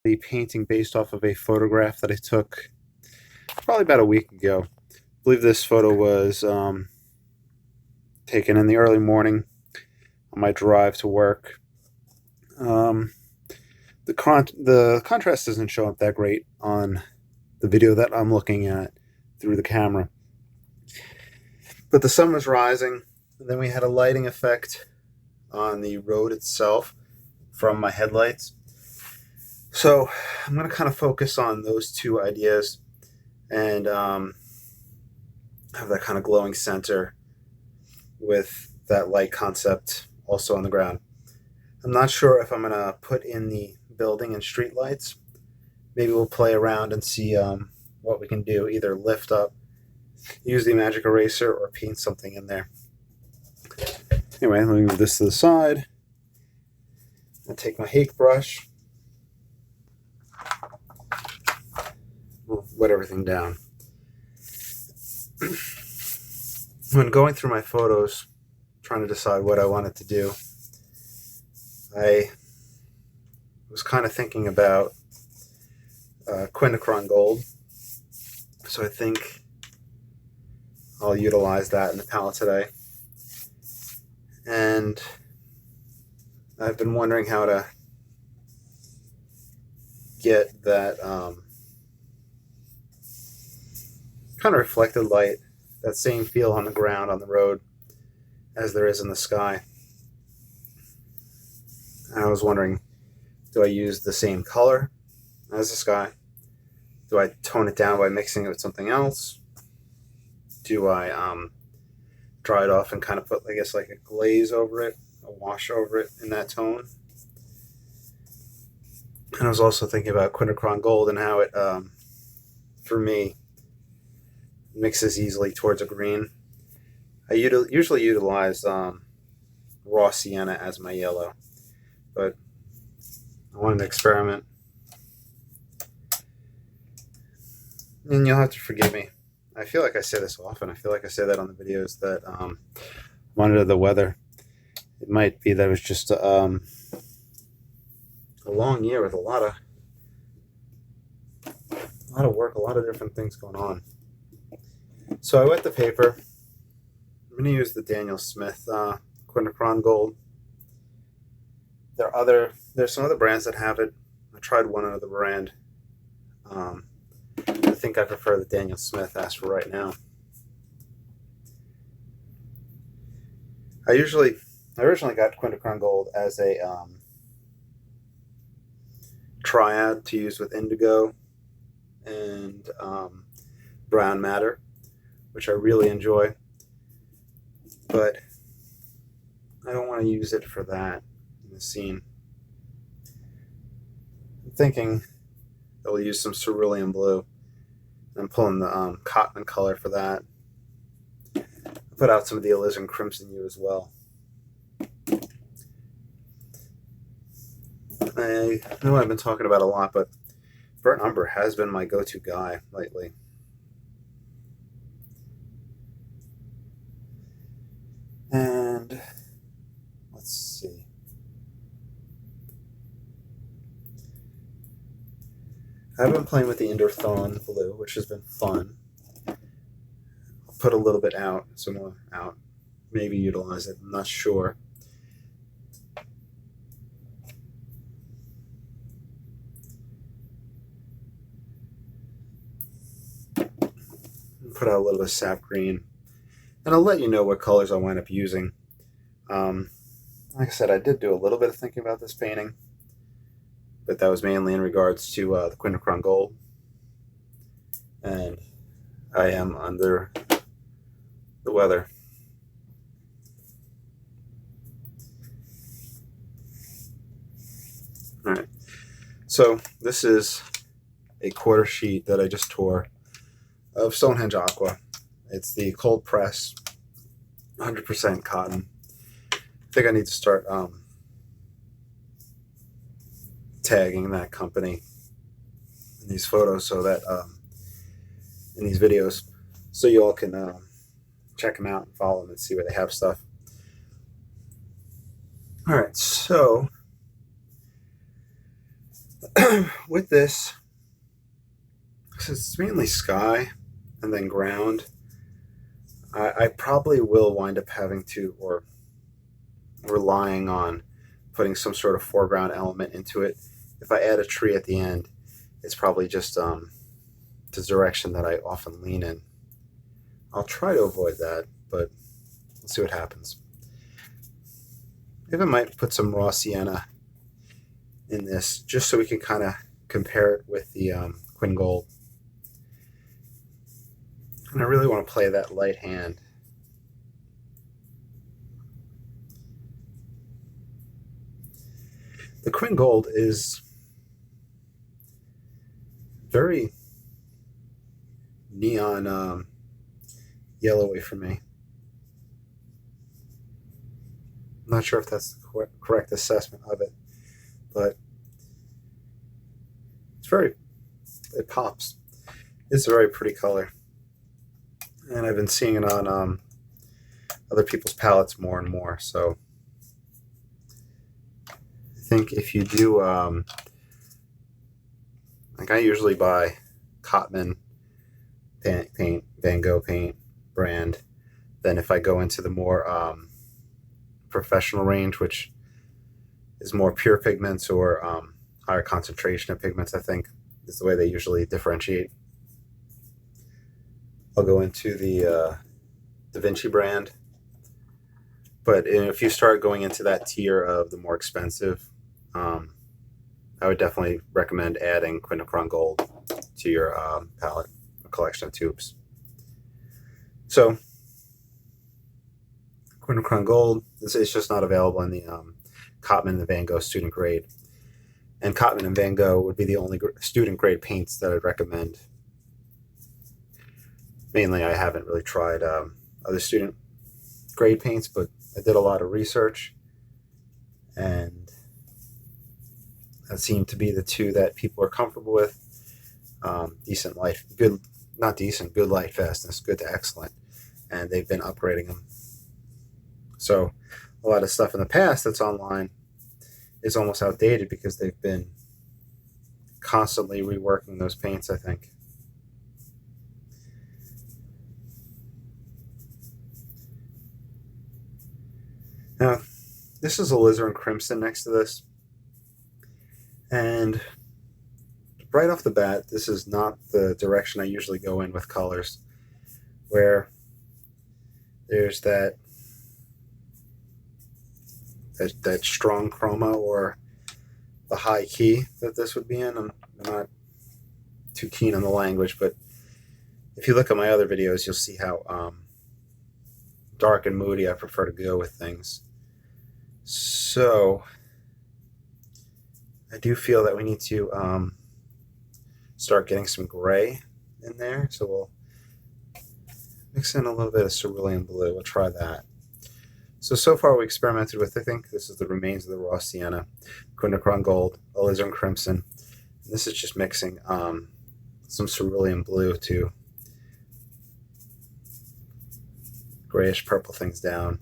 the painting based off of a photograph that I took probably about a week ago. I believe this photo was taken in the early morning on my drive to work. The contrast doesn't show up that great on the video that I'm looking at through the camera. But the sun was rising, and then we had a lighting effect on the road itself from my headlights. So I'm going to kind of focus on those two ideas and have that kind of glowing center with that light concept also on the ground. I'm not sure if I'm going to put in the building and street lights. Maybe we'll play around and see what we can do, either lift up, use the magic eraser, or paint something in there. Anyway, let me move this to the side. I'll take my Hake brush, we'll wet everything down. When going through my photos, trying to decide what I wanted to do, I was kind of thinking about quinacron gold, so I think I'll utilize that in the palette today. And I've been wondering how to get that kind of reflected light, that same feel on the ground, on the road, as there is in the sky. And I was wondering, do I use the same color as the sky? Do I tone it down by mixing it with something else? Do I dry it off and kind of put, I guess, like a glaze over it, a wash over it in that tone? And I was also thinking about quinacron gold and how it, for me, mixes easily towards a green. I usually utilize raw sienna as my yellow, but I wanted to experiment. And you'll have to forgive me. I feel like I say this often. I feel like I say that on the videos that monitor the weather. It might be that it was just a long year with a lot of work, a lot of different things going on. So I wet the paper. I'm going to use the Daniel Smith quinacron gold. There's some other brands that have it. I tried one other brand. I think I prefer the Daniel Smith as for right now. I originally got quinacron gold as a triad to use with indigo and brown matter, which I really enjoy, but I don't want to use it for that in the scene. I'm thinking that we'll use some cerulean blue. I'm pulling the cotton color for that. I'll put out some of the alizarin crimson hue as well. I know I've been talking about a lot, but burnt umber has been my go-to guy lately. And let's see. I've been playing with the Underthon blue, which has been fun. I'll put a little bit out, some more out. Maybe utilize it, I'm not sure. Put out a little bit of sap green. And I'll let you know what colors I wind up using. Like I said, I did do a little bit of thinking about this painting, but that was mainly in regards to the quinacron gold. And I am under the weather. All right, so this is a quarter sheet that I just tore of Stonehenge Aqua. It's the cold press, 100% cotton. I think I need to start tagging that company in these photos so that in these videos, so you all can check them out and follow them and see where they have stuff. All right, so With this, since it's mainly sky and then ground, I probably will wind up having to, or relying on, putting some sort of foreground element into it. If I add a tree at the end, it's probably just the direction that I often lean in. I'll try to avoid that, but we'll see what happens. Maybe I might put some raw sienna in this, just so we can kind of compare it with the Quin Gold. And I really want to play that light hand. The Quin Gold is very neon yellowy for me. I'm not sure if that's the correct assessment of it, but it pops. It's a very pretty color. And I've been seeing it on other people's palettes more and more. So I think if you do, like I usually buy Cotman paint, Van Gogh paint brand. Then if I go into the more professional range, which is more pure pigments or higher concentration of pigments, I think is the way they usually differentiate. I'll go into the Da Vinci brand. But if you start going into that tier of the more expensive, I would definitely recommend adding Quinacron Gold to your palette, a collection of tubes. So Quinacron Gold, this is just not available in the Cotman and the Van Gogh student grade. And Cotman and Van Gogh would be the only student grade paints that I'd recommend. Mainly, I haven't really tried other student grade paints, but I did a lot of research, and that seemed to be the two that people are comfortable with. Decent light, good, not decent, good light fastness, good to excellent, and they've been upgrading them. So a lot of stuff in the past that's online is almost outdated because they've been constantly reworking those paints, I think. Now, this is alizarin crimson next to this. And right off the bat, this is not the direction I usually go in with colors, where there's that strong chroma or the high key that this would be in. I'm not too keen on the language, but if you look at my other videos, you'll see how dark and moody I prefer to go with things. So I do feel that we need to start getting some gray in there. So we'll mix in a little bit of cerulean blue. We'll try that. So far we experimented with, I think this is the remains of the raw sienna, Quinacron Gold, alizarin crimson. And this is just mixing some cerulean blue to grayish purple things down.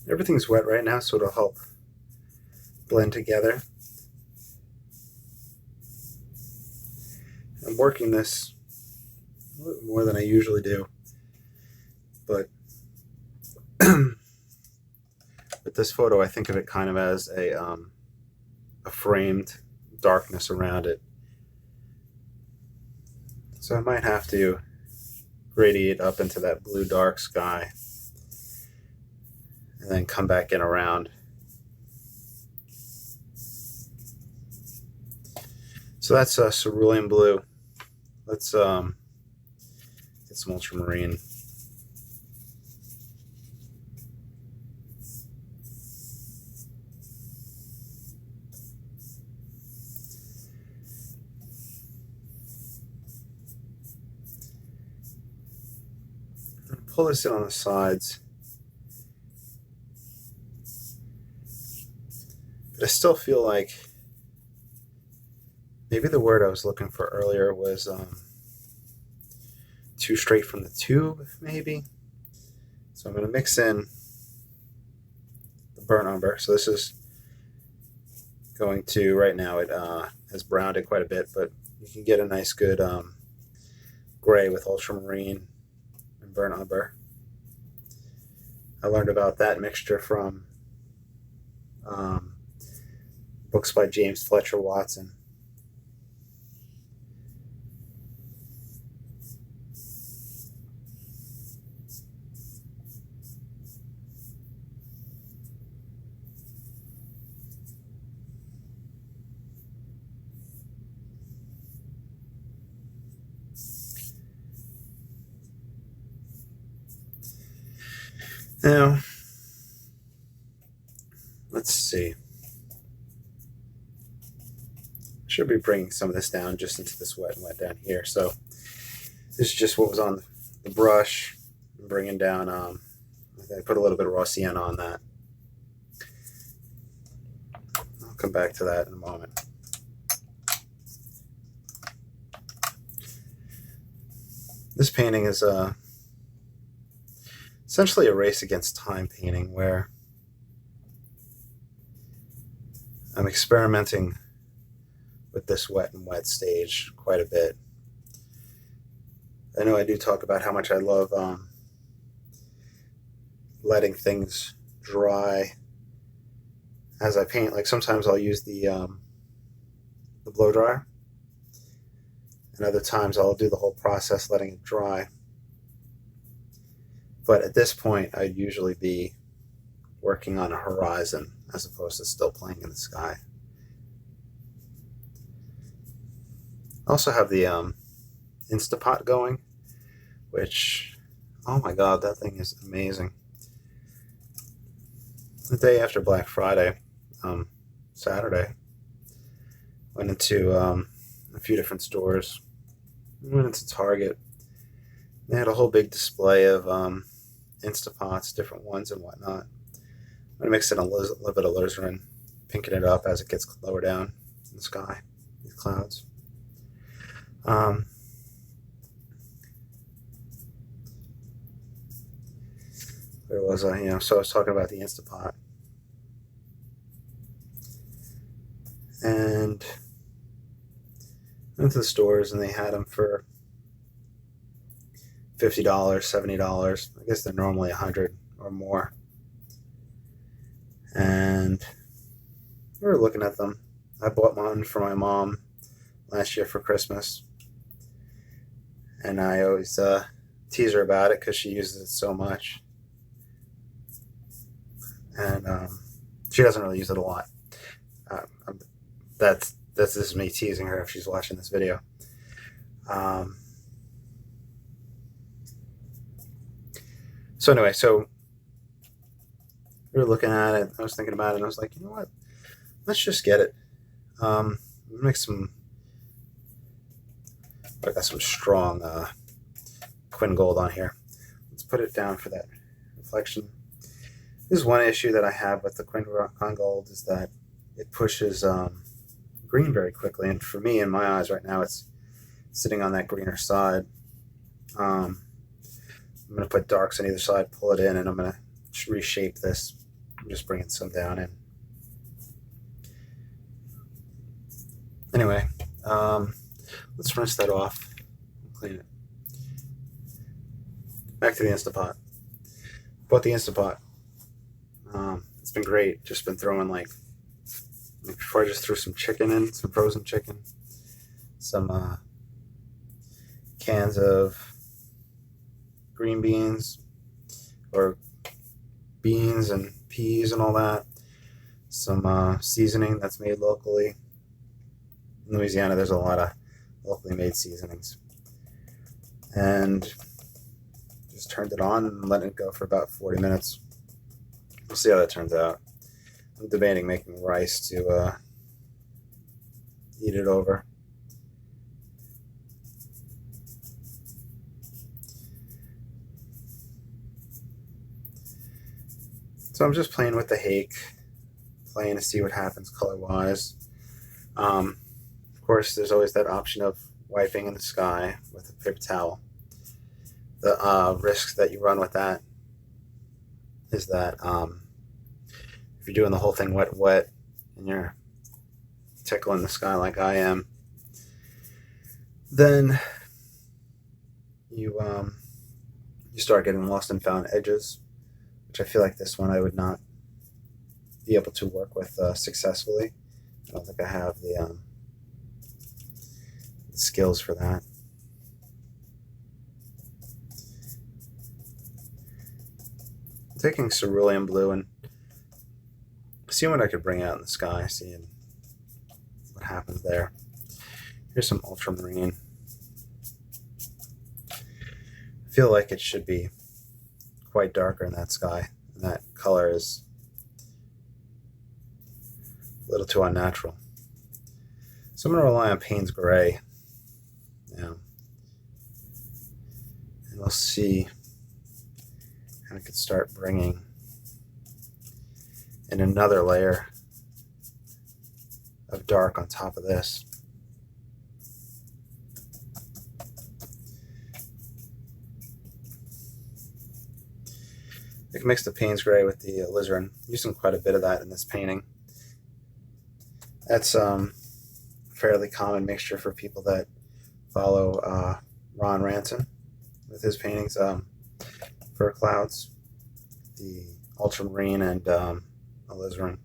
Everything's wet right now, so it'll help blend together. I'm working this a little more than I usually do, but with this photo, I think of it kind of as a framed darkness around it. So I might have to radiate up into that blue dark sky and then come back in around. So that's cerulean blue. Let's get some ultramarine. pull this in on the sides. But I still feel like maybe the word I was looking for earlier was too straight from the tube, maybe. So I'm going to mix in the burnt umber. So this is going to, right now it has browned it quite a bit, but you can get a nice good gray with ultramarine and burnt umber. I learned about that mixture from books by James Fletcher Watson. Now, let's see. Should be bringing some of this down just into this wet and wet down here. So this is just what was on the brush. I'm bringing down, I put a little bit of raw sienna on that. I'll come back to that in a moment. This painting is essentially a race against time painting, where I'm experimenting with this wet and wet stage quite a bit. I know I do talk about how much I love letting things dry as I paint. Like sometimes I'll use the blow dryer, and other times I'll do the whole process letting it dry. But at this point, I'd usually be working on a horizon as opposed to still playing in the sky. I also have the Instapot going, which, oh my god, that thing is amazing. The day after Black Friday, Saturday, went into a few different stores. Went into Target. They had a whole big display of Instapots, different ones and whatnot. I'm going to mix in a little bit of alizarin, pinking it up as it gets lower down in the sky, these clouds. Where was I? So I was talking about the Instapot. And went to the stores and they had them for $50, $70. I guess they're normally $100 or more. And we were looking at them. I bought one for my mom last year for Christmas. And I always tease her about it because she uses it so much. And she doesn't really use it a lot. That's just me teasing her if she's watching this video. So anyway, so we were looking at it. I was thinking about it, and I was like, you know what? Let's just get it. Make some. I got some strong Quin Gold on here. Let's put it down for that reflection. This is one issue that I have with the Quin Gold is that it pushes green very quickly, and for me, in my eyes right now, it's sitting on that greener side. I'm going to put darks on either side, pull it in, and I'm going to reshape this. I'm just bringing some down in. Anyway, let's rinse that off, clean it. Back to the Instapot. Bought the Instapot. It's been great. Just been throwing before I just threw some chicken in, some frozen chicken, some cans of green beans or beans and peas and all that, some seasoning that's made locally. In Louisiana, there's a lot of locally made seasonings. And just turned it on and let it go for about 40 minutes. We'll see how that turns out. I'm debating making rice to eat it over. So I'm just playing with the hake, playing to see what happens color-wise. Of course, there's always that option of wiping in the sky with a paper towel. The risks that you run with that is that if you're doing the whole thing wet and you're tickling the sky like I am, then you start getting lost and found edges, which I feel like this one I would not be able to work with successfully. I don't think I have the skills for that. I'm taking cerulean blue and seeing what I could bring out in the sky, seeing what happens there. Here's some ultramarine. I feel like it should be quite darker in that sky, and that color is a little too unnatural. So I'm going to rely on Payne's Gray now, and we'll see how I could start bringing in another layer of dark on top of this. I can mix the Payne's Gray with the alizarin, using quite a bit of that in this painting. That's a fairly common mixture for people that follow Ron Ranson with his paintings, Fur Clouds, the ultramarine and alizarin.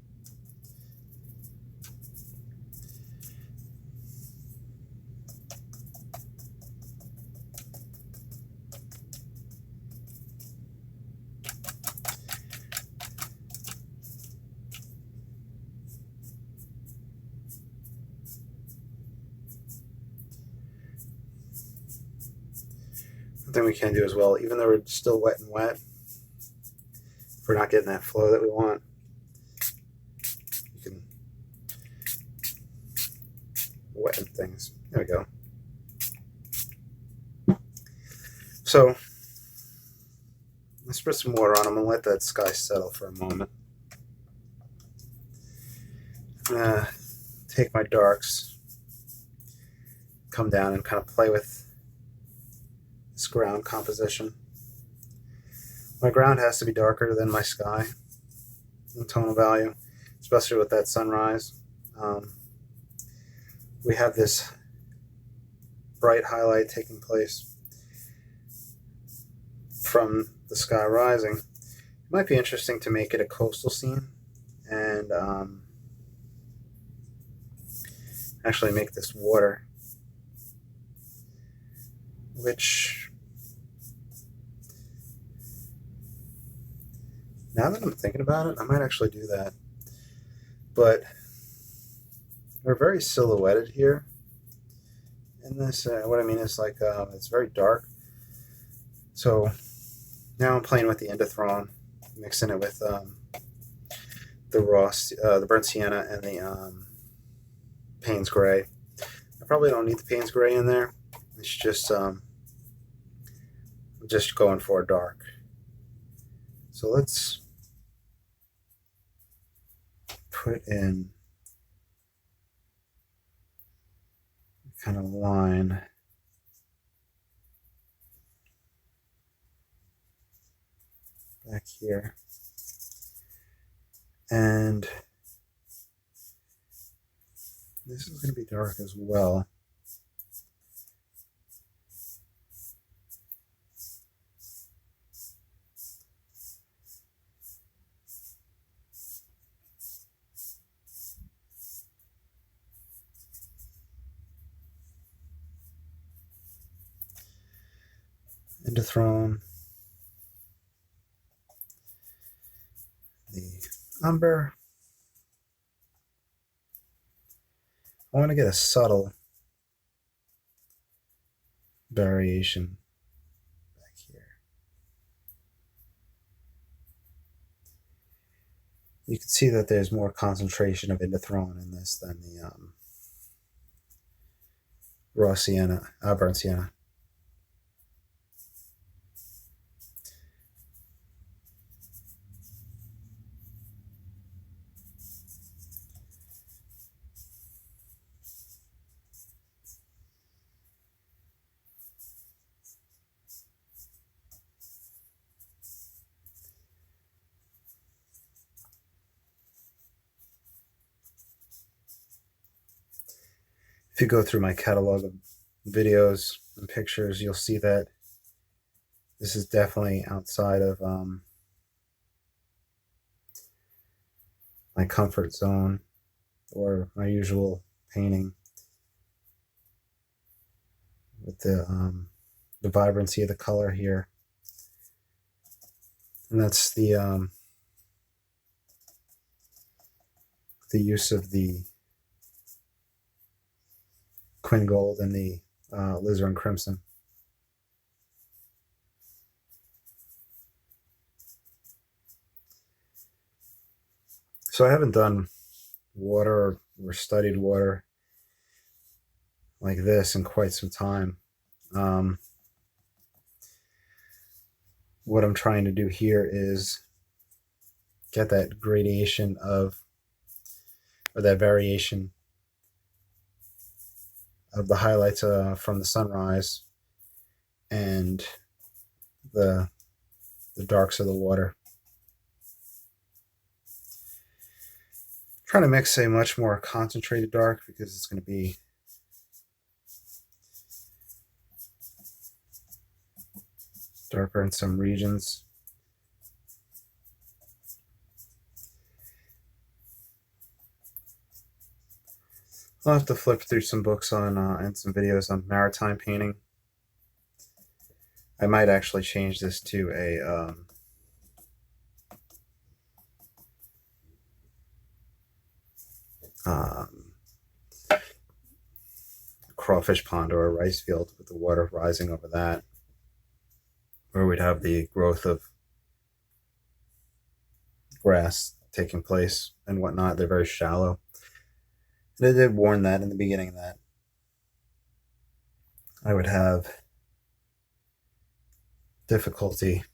Something we can do as well, even though we're still wet and wet, if we're not getting that flow that we want, you can wetten things. There we go. So let's put some water on. I'm going to let that sky settle for a moment. I'm going to take my darks, come down and kind of play with this ground composition. My ground has to be darker than my sky in tonal value, especially with that sunrise. We have this bright highlight taking place from the sky rising. It might be interesting to make it a coastal scene and actually make this water, which, now that I'm thinking about it, I might actually do that. But we're very silhouetted here in this. What I mean is, like, it's very dark. So now I'm playing with the indothrone, mixing it with the the burnt sienna and the Payne's Gray. I probably don't need the Payne's Gray in there. It's just going for dark. So let's put in kind of line back here, and this is going to be dark as well. Indothrone, the umber. I want to get a subtle variation back here. You can see that there's more concentration of indothrone in this than the raw sienna, burnt sienna. If you go through my catalog of videos and pictures, you'll see that this is definitely outside of my comfort zone or my usual painting, with the vibrancy of the color here. And that's the use of the Quin Gold and the Alizarin Crimson. So I haven't done water or studied water like this in quite some time. What I'm trying to do here is get that gradation of, or that variation of the highlights from the sunrise and the darks of the water. Trying to mix a much more concentrated dark because it's going to be darker in some regions. I'll have to flip through some books on and some videos on maritime painting. I might actually change this to a crawfish pond or a rice field with the water rising over that, where we'd have the growth of grass taking place and whatnot. They're very shallow. And I did warn that in the beginning that I would have difficulty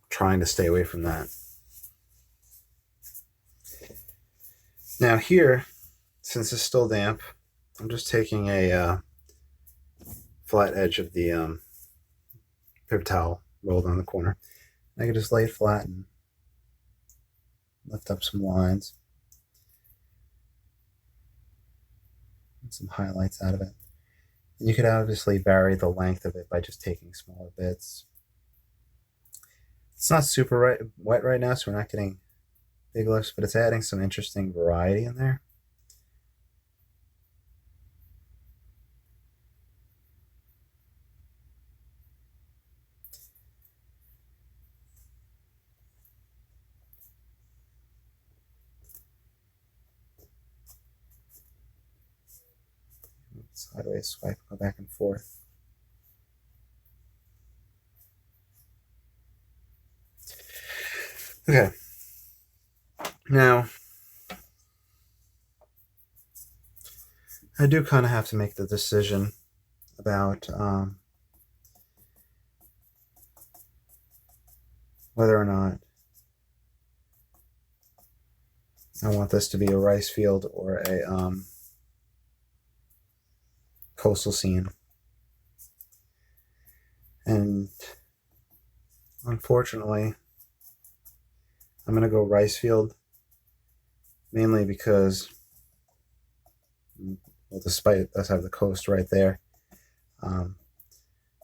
trying to stay away from that. Now here, since it's still damp, I'm just taking a flat edge of the paper towel rolled on the corner. I can just lay it flat and lift up some lines and some highlights out of it. And you could obviously vary the length of it by just taking smaller bits. It's not super wet right now, so we're not getting big lifts, but it's adding some interesting variety in there. Sideways swipe, go back and forth. Okay. Now, I do kind of have to make the decision about whether or not I want this to be a rice field or a coastal scene. And unfortunately, I'm going to go rice field, mainly because, well, despite it does have the coast right there,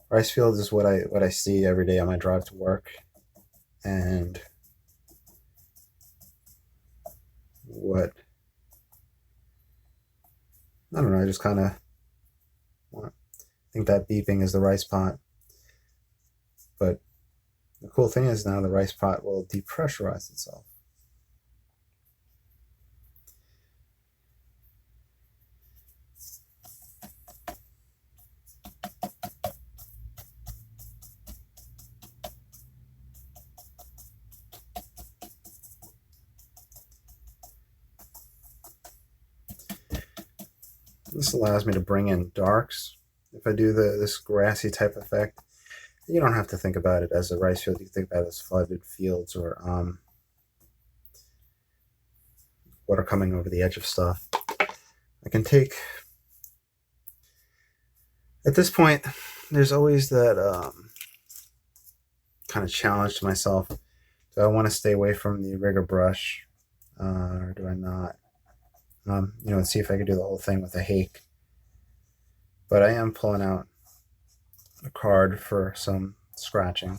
rice field is what I see every day on my drive to work, and what, I don't know, I just kind of think that beeping is the rice pot. But the cool thing is now the rice pot will depressurize itself. This allows me to bring in darks. If I do this grassy type effect, you don't have to think about it as a rice field. You can think about it as flooded fields or water coming over the edge of stuff. I can take, at this point, there's always that kind of challenge to myself. Do I want to stay away from the rigger brush or do I not? and see if I could do the whole thing with a hake. But I am pulling out a card for some scratching.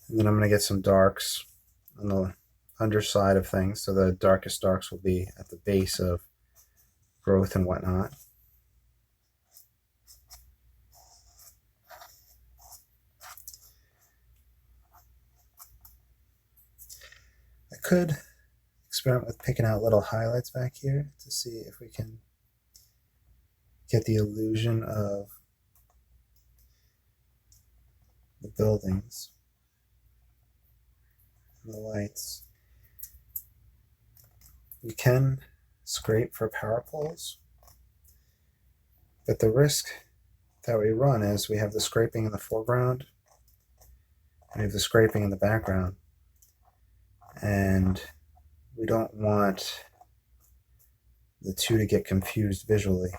And then I'm going to get some darks on the underside of things. So the darkest darks will be at the base of growth and whatnot. I could experiment with picking out little highlights back here to see if we can get the illusion of the buildings and the lights. You can scrape for power poles, but the risk that we run is we have the scraping in the foreground and we have the scraping in the background, and we don't want the two to get confused visually.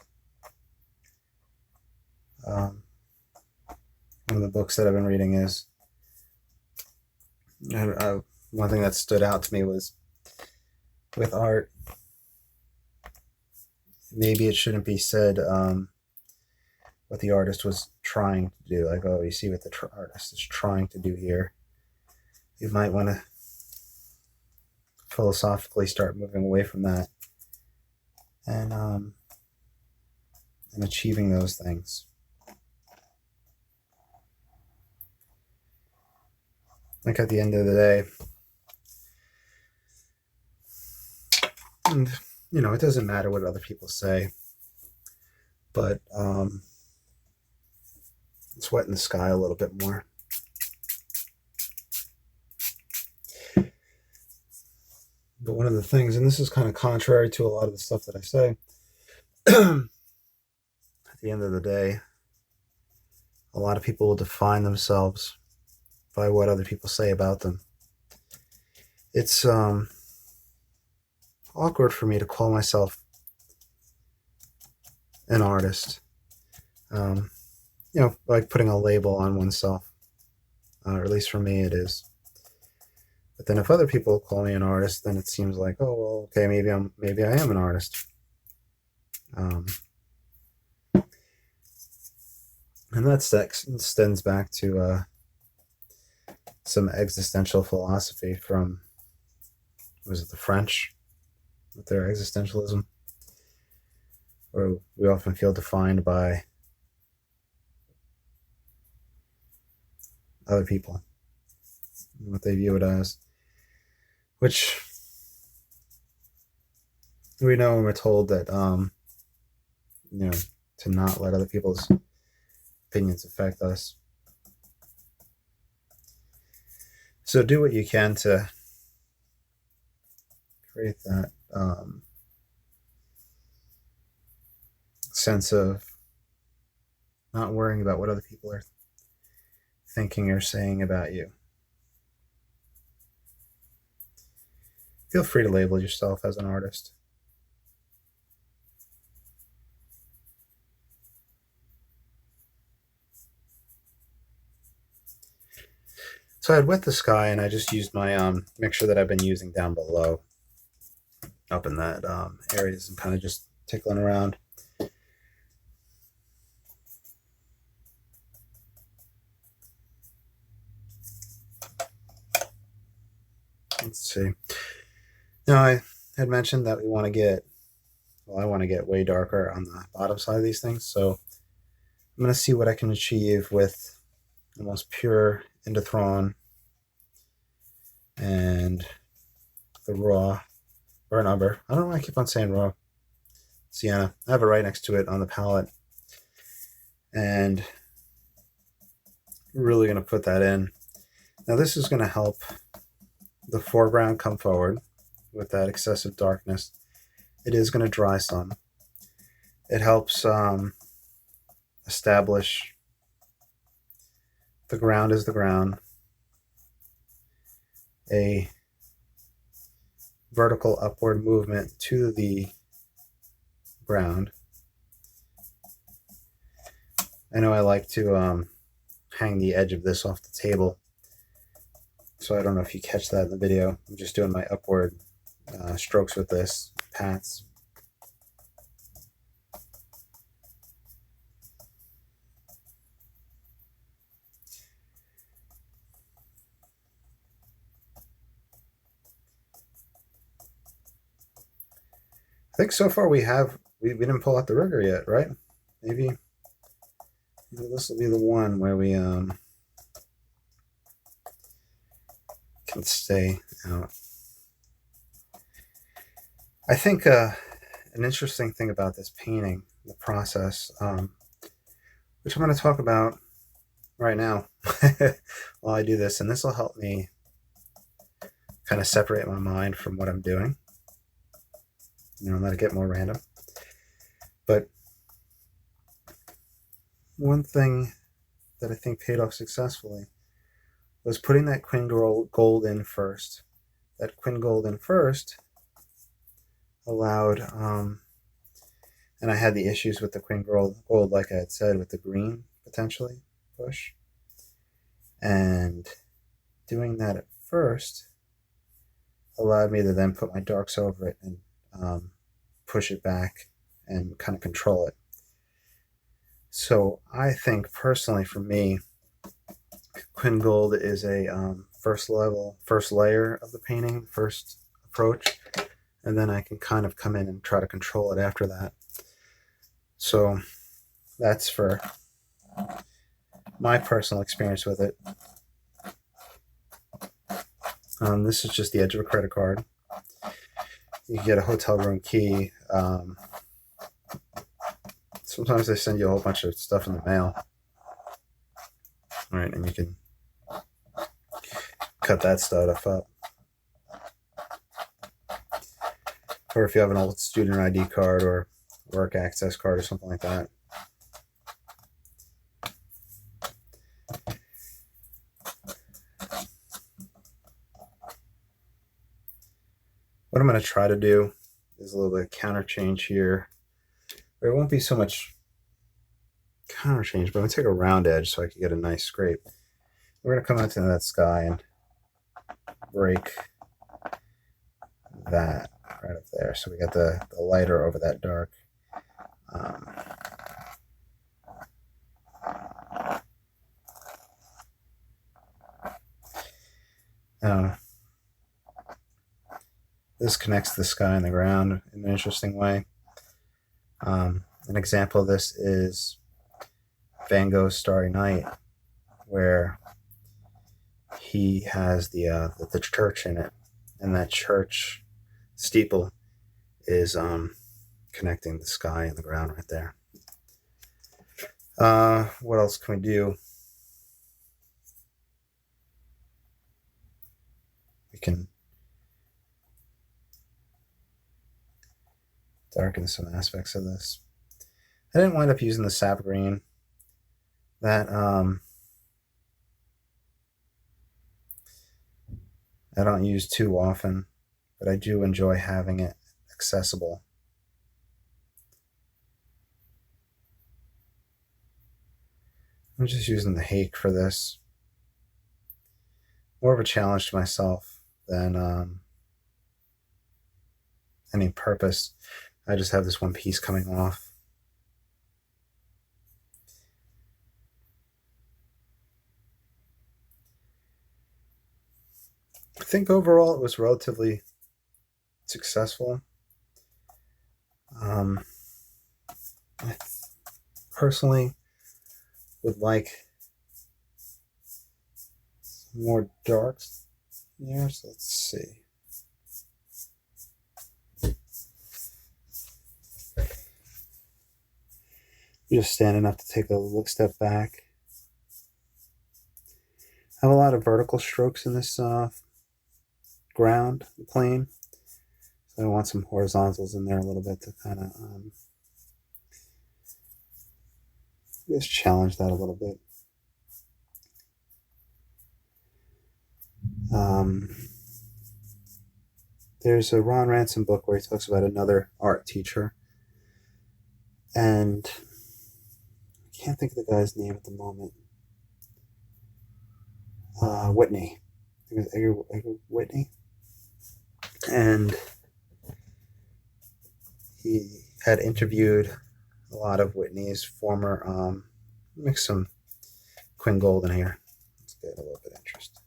One of the books that I've been reading is, one thing that stood out to me was, with art, maybe it shouldn't be said what the artist was trying to do. Like, oh, you see what the artist is trying to do here. You might want to philosophically start moving away from that and achieving those things. Like, at the end of the day, and it doesn't matter what other people say, but it's wet in the sky a little bit more. But one of the things, and this is kind of contrary to a lot of the stuff that I say, at the end of the day, a lot of people will define themselves by what other people say about them. It's awkward for me to call myself an artist. Like putting a label on oneself, or at least for me it is. But then if other people call me an artist, then it seems like, oh, well, okay, maybe I am an artist. And that extends back to some existential philosophy from, was it the French, with their existentialism, where we often feel defined by other people, what they view it as, which we know when we're told that, to not let other people's opinions affect us. So do what you can to create that sense of not worrying about what other people are thinking or saying about you. Feel free to label yourself as an artist. So I had wet the sky, and I just used my mixture that I've been using down below, up in that areas, and kind of just tickling around. Let's see. Now, I had mentioned that I want to get way darker on the bottom side of these things, so I'm going to see what I can achieve with almost pure Indithron and the raw burnt umber. I don't know why I keep on saying raw sienna. I have it right next to it on the palette, and really going to put that in. Now, this is going to help the foreground come forward with that excessive darkness. It is going to dry some. It helps establish the ground is the ground, a vertical upward movement to the ground. I know I like to hang the edge of this off the table So I don't know if you catch that in the video. I'm just doing my upward strokes with this, pats. I think so far we didn't pull out the rigger yet, right? Maybe this will be the one where we can stay out. I think an interesting thing about this painting, the process, which I'm going to talk about right now while I do this, and this will help me kind of separate my mind from what I'm doing. Let it get more random. But one thing that I think paid off successfully was putting that Quinn gold in first. That Quinn gold in first allowed, and I had the issues with the Quinn gold, like I had said, with the green potentially push. And doing that at first allowed me to then put my darks over it and push it back and kind of control it. So I think personally for me, Quinn Gold is a first layer of the painting, first approach, and then I can kind of come in and try to control it after that. So that's for my personal experience with it. This is just the edge of a credit card. You get a hotel room key. Sometimes they send you a whole bunch of stuff in the mail. All right, and you can cut that stuff up. Or if you have an old student ID card or work access card or something like that. What I'm going to try to do is a little bit of counter change here. There won't be so much counter change, but I'm going to take a round edge so I can get a nice scrape. We're going to come out to that sky and break that right up there. So we got the lighter over that dark. This connects the sky and the ground in an interesting way. An example of this is Van Gogh's Starry Night, where he has the church in it, and that church steeple is connecting the sky and the ground right there. What else can we do? We can darken some aspects of this. I didn't wind up using the sap green. That I don't use too often, but I do enjoy having it accessible. I'm just using the hake for this. More of a challenge to myself than any purpose. I just have this one piece coming off. I think overall it was relatively successful. I personally would like some more darks here, so let's see. Just standing up to take a look step back. I have a lot of vertical strokes in this ground plane, so I want some horizontals in there a little bit to kind of just challenge that a little bit. There's a Ron Ransom book where he talks about another art teacher, and I can't think of the guy's name at the moment. Whitney. I think Edgar Whitney, and he had interviewed a lot of Whitney's former. Mix some Quinn Gold in here. Let's get a little bit of interest.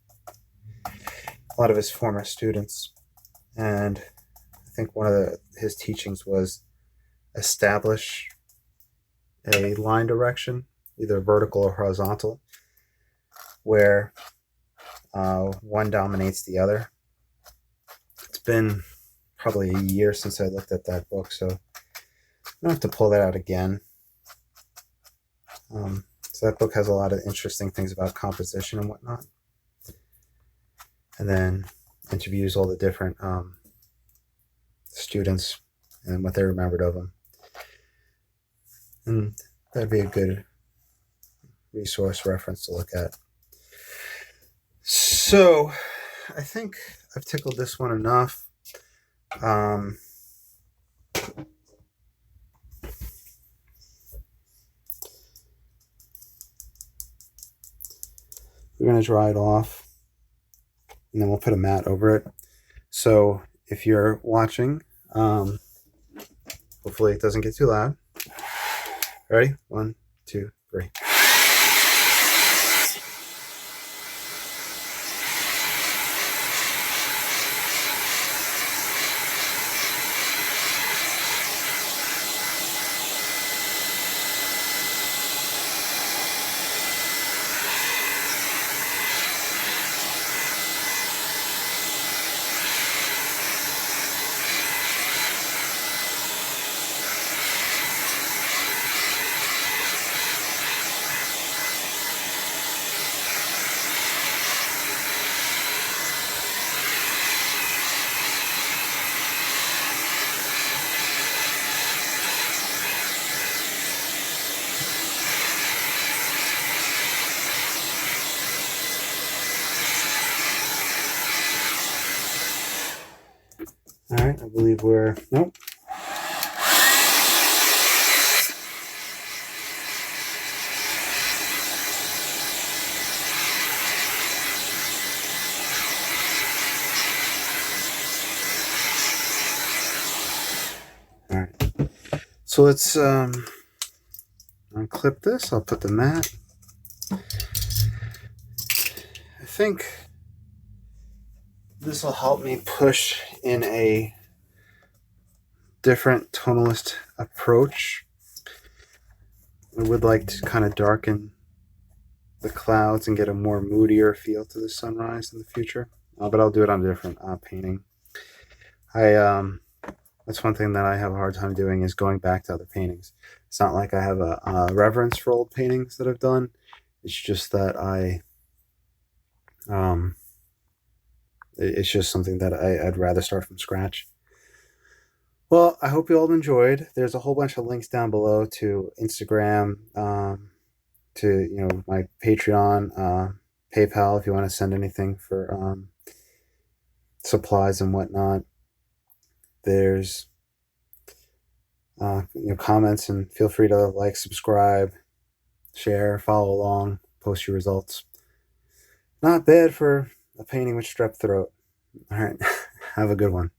A lot of his former students, and I think one of his teachings was establish a line direction, either vertical or horizontal, where one dominates the other. It's been probably a year since I looked at that book, so I don't have to pull that out again. So that book has a lot of interesting things about composition and whatnot. And then interviews all the different students and what they remembered of them. And that'd be a good resource reference to look at. So I think I've tickled this one enough. We're going to dry it off, and then we'll put a mat over it. So if you're watching, hopefully it doesn't get too loud. Ready? 1, 2, 3. All right, I believe we're, nope. All right, so let's unclip this. I'll put the mat. I think this will help me push in a different tonalist approach. I would like to kind of darken the clouds and get a more moodier feel to the sunrise in the future, but I'll do it on a different painting. That's one thing that I have a hard time doing, is going back to other paintings. It's not like I have a reverence for old paintings that I've done. It's just that it's just something that I'd rather start from scratch. Well, I hope you all enjoyed. There's a whole bunch of links down below to Instagram, to my Patreon, PayPal if you want to send anything for supplies and whatnot. There's comments, and feel free to like, subscribe, share, follow along, post your results. Not bad for a painting with strep throat. All right, have a good one.